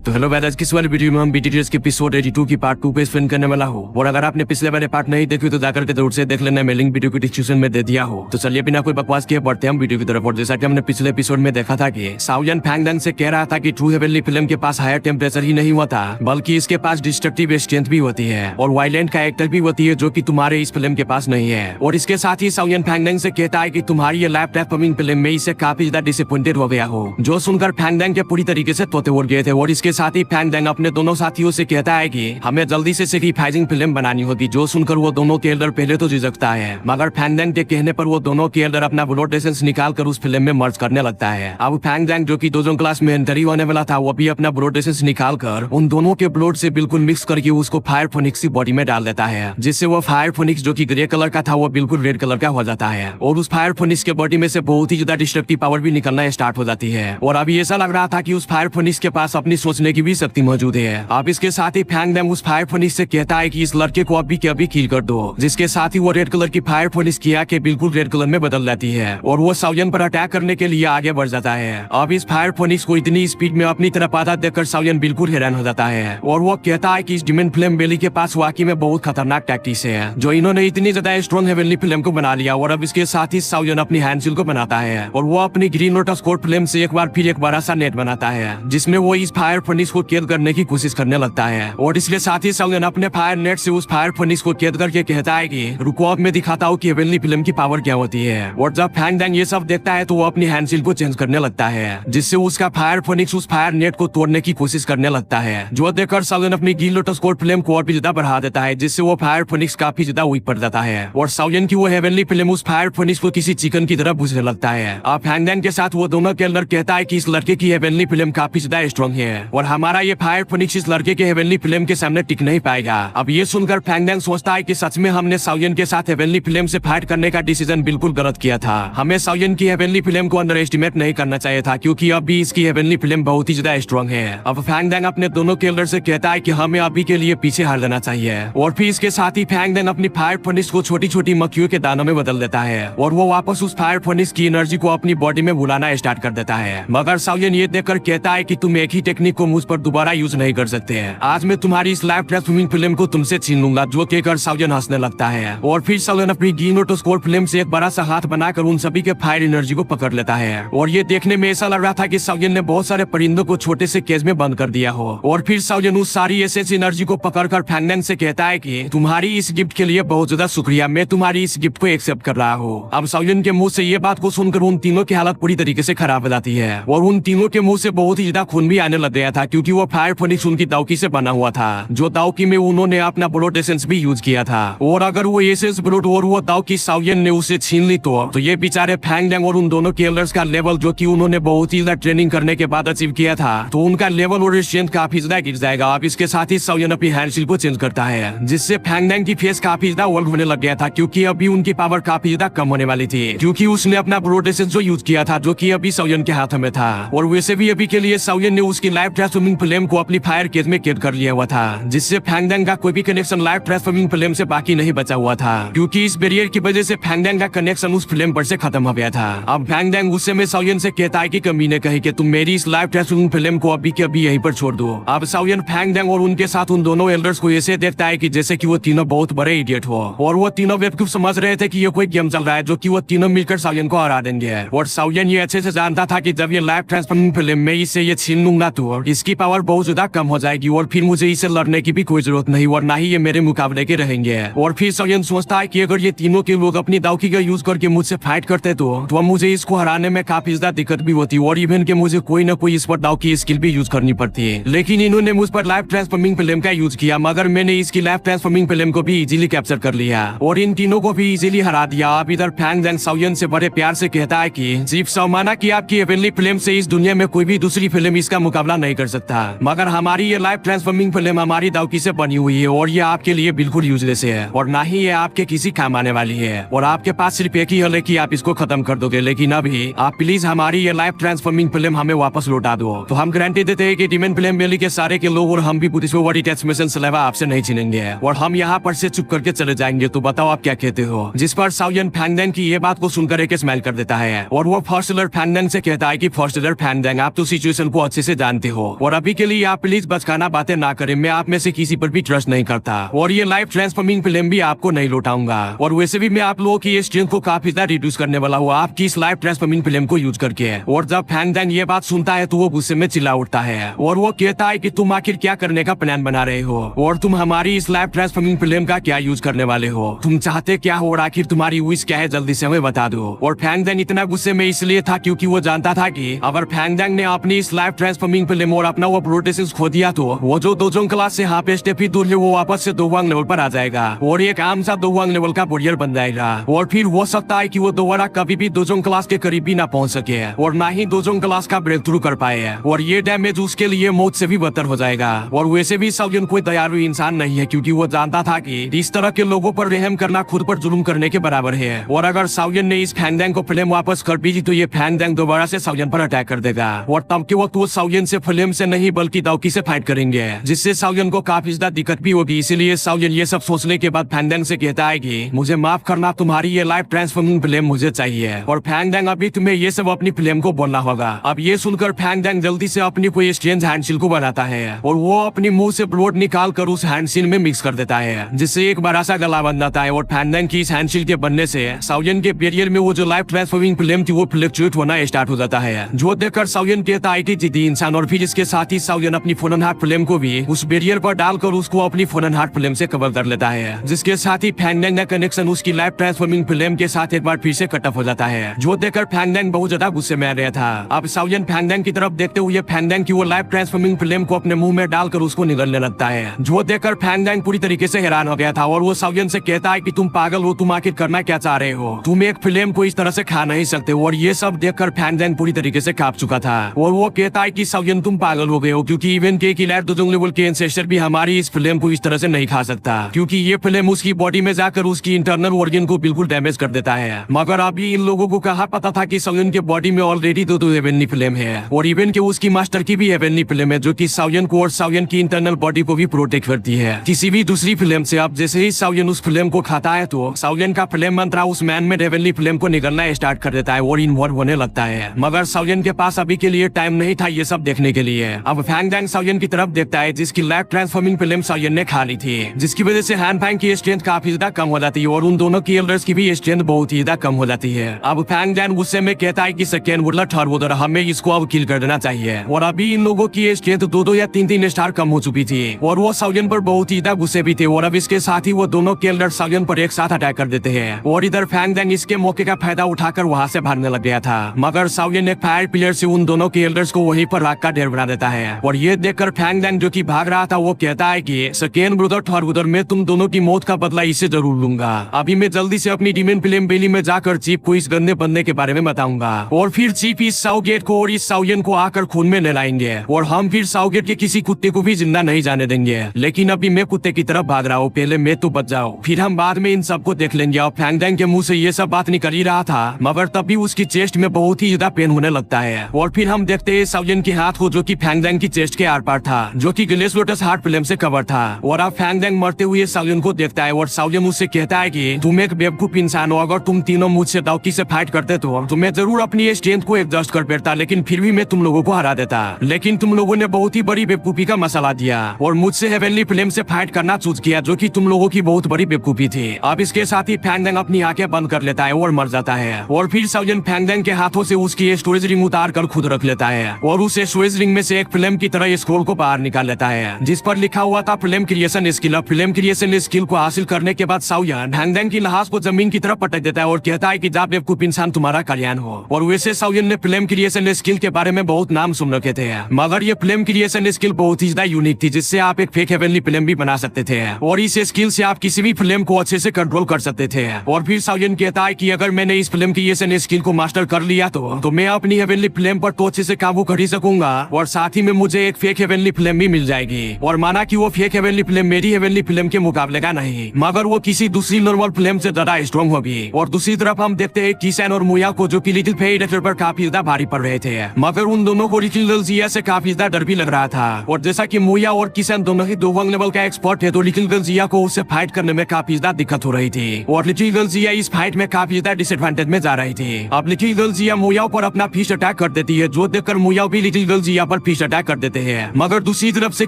तो hello guys, किस वाले वीडियो में हम बीटीएस के एपिसोड 82 की पार्ट 2 पे स्पेंड करने वाला हूँ। और अगर आपने पिछले वाले पार्ट नहीं देखी तो जाकर के जरूर से देख लेना, मैं लिंक वीडियो की डिस्क्रिप्शन में दे दिया हो। तो चलिए बिना कोई बकवास किए बढ़ते हम वीडियो की तरफ। और जैसा कि हमने पिछले एपिसोड में देखा था कि साओयन फैंगडंग से कह रहा था कि ट्रू हेवनली फिल्म के पास हायर टेम्परेचर ही नहीं होता बल्कि इसके पास डिस्ट्रक्टिव स्ट्रेंथ भी होती है और वायलेंट कैरेक्टर भी होती है, जो कि तुम्हारे इस फिल्म के पास नहीं है। और इसके साथ ही साओयन फैंगडंग से कहता है कि तुम्हारी ये लाइफ ट्रांसफॉर्मिंग फिल्म में इसे काफी ज्यादा डिसअपॉइंटेड हो गया हो, जो सुनकर फैंगडंग के पूरी तरीके से तोते उड़ गए थे। और इसके साथ ही फैंगडंग अपने दोनों साथियों से कहता है कि हमें जल्दी से सेक्रीफाइसिंग फिल्म बनानी होगी, जो सुनकर वो दोनों के एल्डर पहले तो झिझकता है, मगर फैंगडंग के कहने पर वो दोनों के एल्डर अपना ब्लड एसेंस निकाल कर उस फिल्म में मर्ज करने लगता है। अब फैंगडंग, जो कि दोजों क्लास में एंट्री होने वाला था, वो भी अपना ब्लड एसेंस निकाल कर उन दोनों के ब्लड से बिल्कुल मिक्स करके उसको फायर फोनिक्स की बॉडी में डाल देता है, जिससे वो फायर फोनिक्स, जो कि ग्रे कलर का था, वो बिल्कुल रेड कलर का हो जाता है। और उस फायर फोनिक्स के बॉडी में से बहुत ही ज्यादा डिस्ट्रक्टिव पावर भी निकलना स्टार्ट हो जाती है। और अभी ऐसा लग रहा था कि उस फायर फोनिक्स के पास अपनी सोचने की भी शक्ति मौजूद है। अब इसके साथ ही फैंगडंग उस फायर फोनिक्स से कहता है कि इस लड़के को अभी के अभी किल कर दो, जिसके साथ ही वो रेड कलर की फायर फोनिक्स की आंखें बिल्कुल रेड कलर में बदल जाती है और वो साओयन पर अटैक करने के लिए आगे बढ़ जाता है। अब इस फायर फोनिक्स को इतनी स्पीड में अपनी तरफ आता देखकर साओयन बिल्कुल हैरान हो जाता है और वो कहता है कि इस डिमन फ्लेम बेली के पास वाकई में बहुत खतरनाक टैक्टिक्स है, जो इन्होंने इतनी ज्यादा स्ट्रॉन्ग हेवनली फिल्म को बना लिया। और अब इसके साथ ही साओयन अपनी हैंडसिल को बनाता है और वो अपनी ग्रीन लोटस कोर फ्लेम से एक बार फिर एक बड़ा सा नेट बनाता है, जिसमें वो इस फायर फोनिक्स को कैद करने की कोशिश करने लगता है। और इसके साथ ही साओयन अपने फायर नेट से उस फायर फोनिक्स को कैद करके कहता है कि रुको, अब मैं दिखाता हूँ कि हेवनली फिल्म की पावर क्या होती है। और जब फैंगडंग ये सब देखता है तो वो अपनी हैंडसिल को चेंज करने लगता है, जिससे उसका फायर फोनिक्स उस फायर नेट को तोड़ने की कोशिश करने लगता है, जो देखकर साओयन अपनी ग्रीन लोटस कोर फ्लेम को और भी ज्यादा बढ़ा देता है, जिससे वो फायर फोनिक्स काफी ज्यादा वीक पड़ जाता है। और साओयन की वो हेवनली फिल्म उस फायर फोनिक्स को किसी चिकन की तरह बुझने लगता है। अब फैंगडंग के साथ वो दोनों के अंदर कहता है कि इस लड़के की हेवनली फिल्म काफी ज्यादा स्ट्रॉन्ग है और हमारा ये फायर फोनिक्स इस लड़के के हेवनली फिल्म के सामने टिक नहीं पाएगा। अब ये सुनकर फैंगडंग सोचता है कि सच में हमने साओयन के साथ हेवनली फिल्म से फाइट करने का डिसीजन बिल्कुल गलत किया था। हमें साओयन की हेवनली फिल्म को अंडर एस्टिमेट नहीं करना चाहिए था, क्योंकि अभी इसकी हेवनली फिल्म बहुत ही ज्यादा स्ट्रॉन्ग है। अब फैंगडंग अपने दोनों केल्डर से कहता है कि हमें अभी के लिए पीछे हार लेना चाहिए। और फिर इसके साथ ही फैंगडंग अपनी फायर फोनिक्स को छोटी छोटी मक्खियों के दानों में बदल देता है और वो वापस उस फायर फोनिक्स की एनर्जी को अपनी बॉडी में बुलाना स्टार्ट कर देता है। मगर साओयन ये देखकर कहता है कि तुम एक ही टेक्निक को मुझ पर दोबारा यूज नहीं कर सकते। आज मैं तुम्हारी इस लाइफ ट्रांसफॉर्मिंग फिल्म को तुमसे छीन लूंगा, जो कहकर साओयन हंसने लगता है। और फिर साओयन अपनी ग्रीन लोटस कोर फ्लेम से एक बड़ा सा हाथ बनाकर उन सभी के फायर एनर्जी को पकड़ लेता है। और ये देखने में ऐसा लग रहा था कि साओयन ने बहुत सारे परिंदों को छोटे से केज में बंद कर दिया हो। और फिर साओयन उस सारी एसेंस एनर्जी को पकड़कर फैंगडंग से कहता है कि तुम्हारी इस गिफ्ट के लिए बहुत ज्यादा शुक्रिया, मैं तुम्हारी इस गिफ्ट को एक्सेप्ट कर रहा हूँ। अब साओयन के मुंह से ये बात को सुनकर उन तीनों की हालत पूरी तरीके से खराब हो जाती है और उन तीनों के मुंह से बहुत ही ज्यादा खून भी आने लग गया था, क्योंकि वो फायर फोनिक्स उनकी दाउकी से बना हुआ था, जो दाउकी में उन्होंने अपना ब्लड एसेंस भी यूज किया था। और अगर वो एसेंस ब्लड और वो दाउकी साओयन ने उसे छीन ली तो ये बेचारे फैंगडंग और उन दोनों केल्डर्स का लेवल, जो कि उन्होंने बहुत ही ज्यादा ट्रेनिंग करने के बाद अचीव किया था, तो उनका लेवल और स्ट्रेंथ काफी ज्यादा गिर जाएगा। अब इसके साथ ही साओयन अपनी हैंडसिल को चेंज करता है, जिससे फैंगडंग की फेस काफी ज्यादा वर्ल्ड होने लग गया था, क्योंकि अभी उनकी पावर काफी ज्यादा कम होने वाली थी, क्योंकि उसने अपना ब्लड एसेंस जो यूज किया था, जो कि अभी साओयन के हाथ में था। और वैसे भी अभी के लिए साओयन ने उसकी लाइफ ट्रांसफॉर्मिंग फ्लेम को अपनी फायर केज में कैद कर लिया हुआ था, जिससे फैंगडंग का कोई भी कनेक्शन लाइफ ट्रांसफॉर्मिंग फ्लेम से बाकी नहीं बचा हुआ था, क्योंकि इस बैरियर की वजह से फैंगडंग का कनेक्शन उस फ्लेम पर से खत्म हो गया था। अब फैंगडंग गुस्से में साओयन से कहता है कि कमीने कहे कि तुम मेरी इस लाइफ ट्रांसफॉर्मिंग फ्लेम को अभी के अभी यहीं पर छोड़ दो। अब साओयन फैंगडंग और उनके साथ उन दोनों एल्डर्स को ऐसे देखता है कि जैसे कि वो तीनों बहुत बड़े इडियट हो, और वो तीनों बेवकूफ समझ रहे थे कि ये कोई गेम चल रहा है, जो कि वो तीनों मिलकर साओयन को हरा देंगे। और साओयन ये अच्छे से जानता था कि जब ये लाइफ ट्रांसफॉर्मिंग फिल्म में इसे ये छीन लूंगा तो इसकी पावर बहुत ज्यादा कम हो जाएगी और फिर मुझे इसे लड़ने की भी कोई जरूरत नहीं, और ना ही ये मेरे मुकाबले के रहेंगे। और फिर साओयन सोचता है कि अगर ये तीनों के लोग अपनी दाउकी का यूज करके मुझसे फाइट करते तो मुझे इसको हराने में काफी ज्यादा दिक्कत भी होती और इवन के मुझे कोई ना कोई इस पर दाउकी स्किल भी यूज करनी पड़ती है। लेकिन इन्होंने मुझ पर लाइफ ट्रांसफॉर्मिंग फिल्म का यूज किया, मगर मैंने इसकी लाइफ ट्रांसफॉर्मिंग फिल्म को भी इजीली कैप्चर कर लिया और इन तीनों को भी इजीली हरा दिया। अब इधर फैंगडंग साओयन से बड़े प्यार से कहता है कि जीफ साओमाना की आपकी हेवनली फिल्म से इस दुनिया में कोई भी दूसरी फिल्म इसका मुकाबला नहीं कर सकता, मगर हमारी ये लाइफ ट्रांसफॉर्मिंग फिल्म हमारी दाउकी से बनी हुई है और ये आपके लिए बिल्कुल यूजलेस है और ना ही ये आपके किसी काम आने वाली है, और आपके पास सिर्फ एक ही हल है कि आप इसको खत्म कर दोगे। लेकिन अभी आप प्लीज हमारी ये लाइफ ट्रांसफॉर्मिंग फिल्म हमें वापस लौटा दो, तो हम गारंटी देते हैं कि डिमन फिल्म बेली के सारे के लोग और हम भी बॉडी ट्रांसमिशन सलेवा आपसे नहीं छीनेंगे और हम यहाँ पर से चुप करके चले जाएंगे। तो बताओ आप क्या कहते हो? जिस पर साओयन फैंगडंग की ये बात को सुनकर एक स्माइल कर देता है और वो फर्स्ट फैंगडंग से कहता है कि फर्स्ट फैंगडंग, आप तो सिचुएशन को अच्छे से जानते हो और अभी के लिए आप प्लीज बचकाना बातें ना करें, मैं आप में से किसी पर भी ट्रस्ट नहीं करता और ये लाइफ ट्रांसफॉर्मिंग फिल्म भी आपको नहीं लौटाऊंगा। और वैसे भी मैं आप लोगों की स्ट्रेंथ को काफी ज्यादा रिड्यूस करने वाला हूँ आपकी इस लाइफ ट्रांसफॉर्मिंग फिल्म को यूज करके। और जब फैंग डैंग ये बात सुनता है तो वो गुस्से में चिल्ला उठता है और वो कहता है कि तुम आखिर क्या करने का प्लान बना रहे हो और तुम हमारी इस लाइफ ट्रांसफॉर्मिंग फिल्म का क्या यूज करने वाले हो, तुम चाहते क्या हो और आखिर तुम्हारी विश क्या है, जल्दी से हमें बता दो। और फैंग डैंग इतना गुस्से में इसलिए था क्योंकि वो जानता था कि अगर फैंग डैंग ने अपनी इस लाइफ ट्रांसफॉर्मिंग फिल्म और अपना वो प्रोटेसिस खो दिया तो वो जो दोजोंग क्लास से हाफ स्टेप ही दूर है वो वापस से दोवांग लेवल पर आ जाएगा और एक आम सा दोवांग लेवल का वॉरियर बन जाएगा। और फिर हो सकता है कि वो दोबारा कभी भी दोजोंग क्लास के करीब भी ना पहुंच सके और ना ही दोजोंग क्लास का ब्रेक थ्रू कर पाए और ये डैमेज उसके लिए मौत से भी बदतर हो जाएगा। और वैसे भी साउयन कोई दयालु इंसान नहीं है क्योंकि वो जानता था कि इस तरह के लोगों पर रहम करना खुद पर जुल्म करने के बराबर है। और अगर साउयन ने इस फैंग डैंग को फिल्म वापस कर दी तो ये फैंग डैंग दोबारा से साउयन पर अटैक कर देगा और तब के वक्त वो साउयन से फिल्म से नहीं बल्कि दाओकी से फाइट करेंगे जिससे साउयन को काफी ज्यादा दिक्कत भी होगी। इसीलिए साउयन ये सब सोचने के बाद फैंग डैंग से कहता है कि मुझे माफ करना, तुम्हारी ये लाइफ ट्रांसफॉर्मिंग फिल्म मुझे चाहिए। और फैंग डैंग अभी तुम्हें ये सब अपनी फिल्म को बोलना होगा। अब ये सुनकर फैंग डैंग जल्दी से अपनी कोई स्ट्रेंज हैंडशील को बनाता है और वो अपनी मुंह से ब्लड निकाल कर उस हैंडशील में मिक्स कर देता है जिससे एक बड़ा सा गला बन जाता है। और फैंग डैंग की इस हैंडशील के बनने से साउयन के बैरियर में वो जो लाइफ ट्रांसफॉर्मिंग फिल्म थी वो फ्लक्चुएट होना स्टार्ट हो जाता है जो देखकर साउयन कहता है कि जिद्दी इंसान। और फिर इसके साथ ही साउयन अपनी फोन हार्ट फिल्म को भी उस बैरियर पर डालकर उसको अपनी फोन हार्ट फिल्म से कवर कर लेता है जिसके साथ ही फैंग डैंग का कनेक्शन उसकी लाइफ ट्रांसफॉर्मिंग फिल्म के साथ एक बार फिर से कट ऑफ हो जाता है जो देखकर फैंग डैंग बहुत ज्यादा गुस्से में आ रहा था। अब साउयन फैंग डैंग की तरफ देखते हुए फैंग डैंग की वो लाइफ ट्रांसफॉर्मिंग फिल्म को अपने मुंह में डालकर उसको निगलने लगता है जो देखकर फैंग डैंग पूरी तरीके से हैरान हो गया था और वो साउयन से कहता है कि तुम पागल हो, तुम आखिर करना क्या चाह रहे हो, तुम एक फिल्म को इस तरह से खा नहीं सकते। और ये सब देखकर फैंग डैंग पूरी तरीके से कांप चुका था और वो कहता है कि साउयन तुम पागल हो गए हो क्योंकि इवन के किलर दोजोंग लेवल के एंसेस्टर भी हमारी इस फिल्म को इस तरह से नहीं खा सकता क्योंकि ये फिल्म उसकी बॉडी में जाकर उसकी इंटरनल ऑर्गन को बिल्कुल डैमेज कर देता है। मगर अभी इन लोगों को कहा पता था कि साउयन के बॉडी में ऑलरेडी दो हेवनली फिल्म है और इवन के उसकी मास्टर की भी हेवनली फिल्म है जो कि साउयन को और साउयन की इंटरनल बॉडी को भी प्रोटेक्ट करती है किसी भी दूसरी फिल्म से। अब जैसे ही साउयन उस फिल्म को खाता है तो साउयन का फिल्म मंत्रा उस मैन में हेवनली फिल्म को निकलना स्टार्ट कर देता है और इन्वॉल्व होने लगता है। मगर साउयन के पास अभी के लिए टाइम नहीं था ये सब देखने के लिए। अब फैंग डैंग साउयन की तरफ देखता है जिसकी लाइफ ट्रांसफॉर्मिंग फिल्म साउयन ने खा ली थी जिसकी वजह से हान फैंग की स्ट्रेंथ काफी ज्यादा कम हो जाती है और उन दोनों की एल्डर्स की भी स्ट्रेंथ बहुत ही ज्यादा कम हो जाती है। अब फैंग डैंग गुस्से में कहता है कि सेकेंड वुडलर थर्ड वुडलर हमें इसको अब किल कर देना चाहिए। और अभी इन लोगों की स्ट्रेंथ दो या तीन स्टार कम हो चुकी थी और वो साउयन पर बहुत ही ज्यादा गुस्से भी थे और अब इसके साथ ही वो दोनों के एल्डर साउयन पर एक साथ अटैक कर देते हैं। और इधर फैंग डैंग इसके मौके का फायदा उठाकर वहाँ से भागने लग गया था मगर साउयन एक फायर पिलर से उन दोनों के एल्डर्स को वहीं पर राख का ढेर बना देता है। और ये देखकर फैंग डैंग जो कि भाग रहा था वो कहता है कि सेकेंड ब्रदर थर्ड ब्रदर मैं तुम दोनों की मौत का बदला इसे जरूर लूंगा। अभी मैं जल्दी से अपनी डीमन फिल्म बेली में जाकर चीफ को इस गंदे बंदे के बारे में बताऊंगा और फिर चीफ इस साउगेट को और इस साउयन को आकर खून में नहलाएंगे और हम फिर साउगेट के किसी कुत्ते को भी जिंदा नहीं जाने देंगे। लेकिन अभी मैं कुत्ते की तरफ भाग रहा हूँ, पहले मैं तो बच जाओ, फिर हम बाद में इन सबको देख लेंगे। और फैंग डैंग के मुंह से ये सब बात निकल ही रहा था मगर तब भी उसकी चेस्ट में बहुत ही ज्यादा पेन होने लगता है। और फिर हम देखते हैं साउयन के हाथ को जो कि फैंग डैंग की चेस्ट के आर पार था जो कि ग्लेस लोटस हार्ट फिल्म से कवर था। और अब फैंग डैंग मरते हुए साउयन को देखता है और साउयन उससे कहता है कि तुम एक बेवकूफ इंसान हो, अगर तुम तीनों मुझसे दाओकी से फाइट करते तो मैं जरूर अपनी स्ट्रेंथ को एडजस्ट कर बैठता लेकिन फिर भी मैं तुम लोगों को हरा देता। लेकिन तुम लोगों ने बहुत ही बड़ी बेवकूफी का मसला दिया और मुझसे हेवनली फिल्म से फाइट करना चूज किया जो कि तुम लोगों की बहुत बड़ी बेवकूफी थी। अब इसके साथ ही फैंग डैंग अपनी आंखें बंद कर लेता है और मर जाता है। और फिर साउयन फैंग डैंग के हाथों से उसकी स्टोरेज रिंग उतार कर खुद रख लेता है और उस स्टोरेज रिंग में से एक फिल्म की तरह स्क्रोल को बाहर निकाल लेता है जिस पर लिखा हुआ था फिल्म क्रिएशन स्किल। अब फिल्म क्रिएशन स्किल को हासिल करने के बाद साउयन फैंग डैंग की लाश को जमीन की तरफ पटक देता है और कहता है कि जा बेवकूफ इंसान तुम्हारा कल्याण हो। और वैसे साउयन ने फिल्म क्रिएशन स्किल के बारे में बहुत नाम सुन रखे थे मगर ये फिल्म क्रिएशन स्किल बहुत ही ज्यादा यूनिक थी जिससे आप एक फेक हेवनली फिल्म भी बना सकते थे और इस स्किल से आप किसी भी फिल्म को अच्छे से कंट्रोल कर सकते थे। और फिर साउयन कहता है कि अगर मैंने इस फिल्म क्रिएशन स्किल को मास्टर कर लिया तो मैं अपनी हेवनली फिल्म पर तो अच्छे से काबू कर ही सकूंगा और साथ ही में मुझे एक फेक हेवनली फिल्म भी मिल जाएगी। और माना कि वो फेक हेवनली फिल्म मेरी हेवनली फिल्म के मुकाबले का नहीं मगर वो किसी दूसरी नॉर्मल फिल्म से ज्यादा स्ट्रॉन्ग होगी। और दूसरी तरफ हम देखते हैं किसान और मुया को जो कि लिटिल फेयर पर काफी ज्यादा भारी पड़ रहे थे मगर उन दोनों को लिटिल जिया से काफी ज्यादा डर भी लग रहा था। और जैसा कि मुया और किसान दोनों ही दो लेवल का एक्सपर्ट है तो लिटिल जिया को उससे फाइट करने में काफी ज्यादा दिक्कत हो रही थी और लिटिल जिया इस फाइट में काफी ज्यादा डिसएडवांटेज में जा रही थी। अब लिटिल जिया मुया पर अपना फिस्ट अटैक कर देती है जो देखकर मुया भी लिटिल जिया पर पीछे अटैक कर देते हैं। मगर दूसरी तरफ से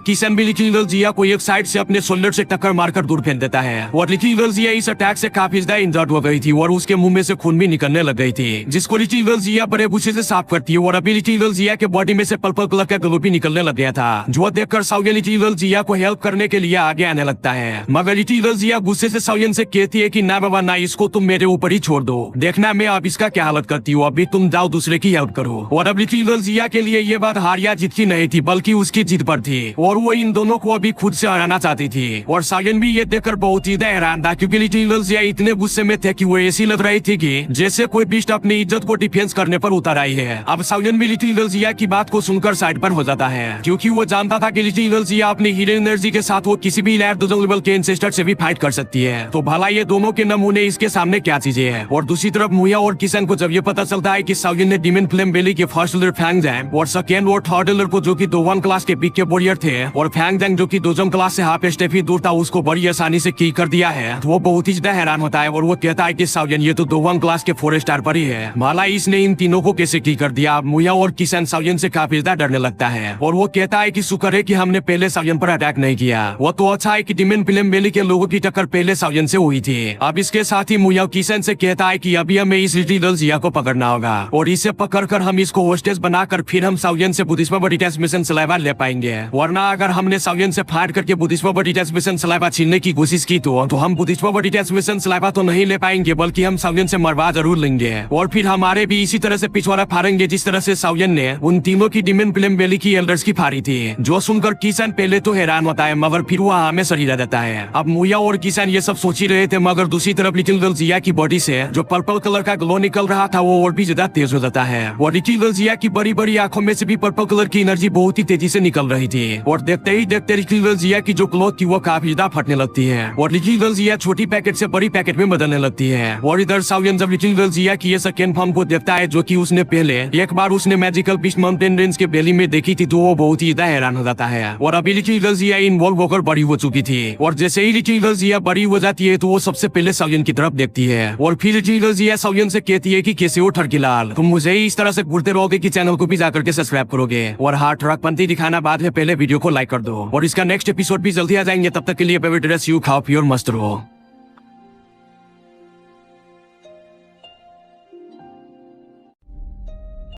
किशन भी लिटिल गर्ल जिया को एक साइड से अपने शोल्डर से टक्कर मारकर दूर फेंक देता है और लिटिल गर्ल जिया इस अटैक से काफी ज्यादा इंजर्ड हो गई थी और उसके मुंह में से खून भी निकलने लग गई थी, जिसको लिटिल गर्ल जिया बड़े गुस्से से साफ करती है और अभी लिटिल गर्ल जिया के बॉडी में से पर्पल कलर का ग्लो भी निकलने लग गया था, जो देखकर साउयन लिटिल गर्ल जिया को हेल्प करने के लिए आगे आने लगता है। मगर लिटिल गर्ल जिया गुस्से से साउयन से कहती है कि ना बाबा ना, इसको तुम मेरे ऊपर ही छोड़ दो, देखना मैं अब इसका क्या हालत करती हूँ, अभी तुम जाओ दूसरे की हेल्प करो। और अब लिटिल गर्ल जिया के लिए ये बात हार या जीत की नहीं थी बल्कि उसकी जीत पर थी और वो इन दोनों को अभी खुद से हराना चाहती थी। और साउयन भी ये देखकर बहुत ही हैरान था क्योंकि लिटिल गर्ल जिया इतने गुस्से में थे कि वो ऐसी लग रही थी कि जैसे कोई बिस्ट अपनी इज्जत को डिफेंस करने पर उतर आई है। अब साउयन भी लिटिल गर्ल जिया की बात को सुनकर साइड पर हो जाता है क्योंकि वो जानता था कि लिटिल गर्ल जिया अपनी हीरो एनर्जी के साथ वो किसी भी लेयर 2 लेवल के एंसेस्टर से भी फाइट कर सकती है, तो भला ये दोनों के नमूने इसके सामने क्या चीजें हैं। और दूसरी तरफ मुया और किशन को जब ये पता चलता है कि साउयन ने डीमन फ्लेम वैली के फर्स्ट लेयर फैंग जैंग और सेकेंड और थर्ड लेयर को जो कि दो 1 क्लास के पीक के वॉरियर थे और फैंग जैंग जो कि 2 क्लास से हाफ स्टेप ही दूर था उसको बड़ी आसानी से की कर दिया है, तो वो बहुत ही ज्यादा हैरान होता है और वो कहता है कि साउयन ये तो 1 क्लास के 4 स्टार पर ही है, भला इसने इन तीनों को कैसे की कर दिया। मुया और किशन साउयन से काफी ज्यादा डरने लगता है और वो कहता है कि शुक्र है कि हमने पहले साउयन पर अटैक नहीं किया, वो तो अच्छा है कि डीमन फ्लेम वैली के लोगों की टक्कर पहले साउयन से हुई थी। अब इसके साथ ही मुया किशन से कहता है कि अभी हमें इस लिटिल गर्ल जिया को पकड़ना होगा और इसे पकड़कर हम इसको होस्टेज बनाकर फिर हम साउयन से बुद्धिस्मा बॉडीटेस्ट मिशन सलाइवा ले पाएंगे, वरना अगर हमने साउयन से फायर करके बुद्धिस्मा बॉडीटेस्ट मिशन सलाइवा छीनने की कोशिश की तो हम बुद्धिस्मा बॉडीटेस्ट मिशन सलाइवा तो नहीं ले पाएंगे बल्कि हम साउयन से मरवा जरूर लेंगे और फिर हमारे भी इसी तरह से पिछवाड़ा फाड़ेंगे जिस तरह से साउयन ने उन तीनों की डीमन फ्लेम वैली की एल्डर्स की फाड़ी थी। जो सुनकर किशन पहले तो हैरान होता है मगर फिर वो हमेशा ही रह जाता है। अब मुया और किशन ये सब सोच ही रहे थे मगर दूसरी तरफ लिटिल गर्ल जिया की बॉडी से जो पर्पल कलर का ग्लो निकल रहा था वो और भी ज्यादा तेज हो जाता है और लिटिल गर्ल जिया की बड़ी बड़ी आंखों में से भी पर्पल कलर की एनर्जी बहुत ही तेजी से निकल रही थी और देखते ही देखते लिटिल गर्ल जिया की जो क्लॉथ थी वो काफी ज्यादा फटने लगती है और लिटिल गर्ल जिया छोटी पैकेट से बड़ी पैकेट में बदलने लगती है। और इधर साउयन जब लिटिल गर्ल जिया की ये सेकंड फॉर्म को देखता है जो कि उसने पहले एक बार उसने मैजिकल बीस्ट माउंटेन रेंज के बेली में देखी थी तो वो बहुत ही ज्यादा हैरान हो जाता है। और अभी लिटिल गर्ल जिया इन्वॉल्व होकर बड़ी हो चुकी थी और जैसे ही लिटिल गर्ल जिया बड़ी हो जाती है तो वो सबसे पहले साउयन की तरफ देखती है और फिर लिटिल गर्ल जिया साउयन से कहती है कि कैसे हो ठरकीलाल, तुम मुझे ही इस तरह से घूरते रहोगे कि चैनल को भी जाकर के सब्सक्राइब करोगे और हाँ ट्रकपंथी दिखाना बाद में पहले वीडियो को लाइक कर दो और इसका नेक्स्ट एपिसोड भी जल्दी आ जाएंगे। तब तक के लिए यू खाओ पियो और मस्त रहो।